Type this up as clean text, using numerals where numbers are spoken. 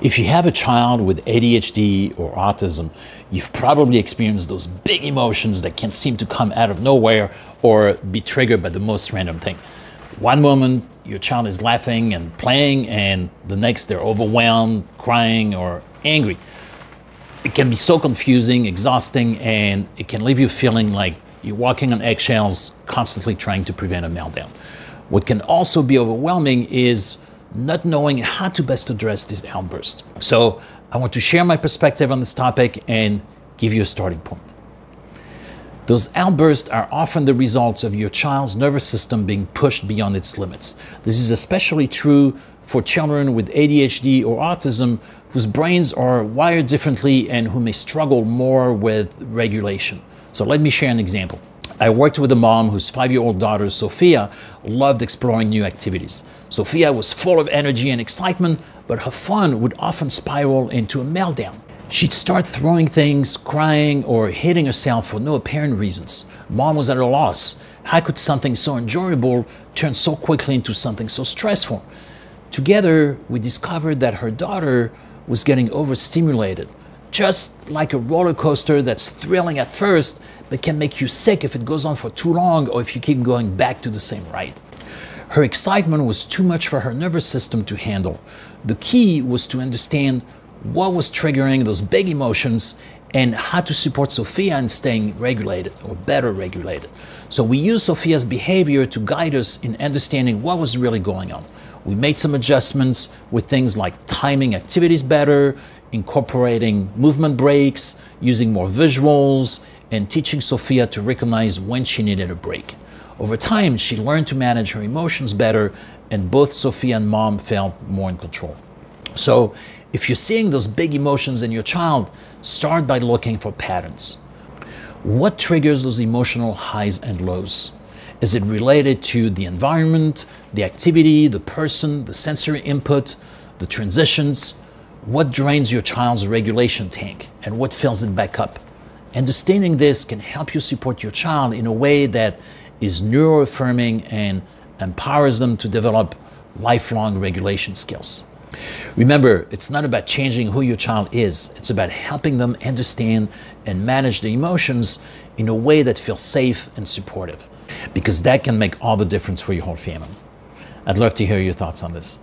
If you have a child with ADHD or autism, you've probably experienced those big emotions that can't seem to come out of nowhere or be triggered by the most random thing. One moment, your child is laughing and playing, and the next they're overwhelmed, crying, or angry. It can be so confusing, exhausting, and it can leave you feeling like you're walking on eggshells, constantly trying to prevent a meltdown. What can also be overwhelming is not knowing how to best address this outburst. So I want to share my perspective on this topic and give you a starting point. Those outbursts are often the results of your child's nervous system being pushed beyond its limits. This is especially true for children with ADHD or autism whose brains are wired differently and who may struggle more with regulation. So let me share an example. I worked with a mom whose 5-year-old daughter, Sophia, loved exploring new activities. Sophia was full of energy and excitement, but her fun would often spiral into a meltdown. She'd start throwing things, crying, or hitting herself for no apparent reasons. Mom was at a loss. How could something so enjoyable turn so quickly into something so stressful? Together, we discovered that her daughter was getting overstimulated. Just like a roller coaster that's thrilling at first, but can make you sick if it goes on for too long or if you keep going back to the same ride. Her excitement was too much for her nervous system to handle. The key was to understand what was triggering those big emotions and how to support Sophia in staying regulated or better regulated. So we used Sophia's behavior to guide us in understanding what was really going on. We made some adjustments with things like timing activities better, incorporating movement breaks, using more visuals, and teaching Sophia to recognize when she needed a break. Over time, she learned to manage her emotions better, and both Sophia and mom felt more in control. So if you're seeing those big emotions in your child, start by looking for patterns. What triggers those emotional highs and lows? Is it related to the environment, the activity, the person, the sensory input, the transitions? What drains your child's regulation tank and what fills it back up? Understanding this can help you support your child in a way that is neuroaffirming and empowers them to develop lifelong regulation skills. Remember, it's not about changing who your child is. It's about helping them understand and manage the emotions in a way that feels safe and supportive, because that can make all the difference for your whole family. I'd love to hear your thoughts on this.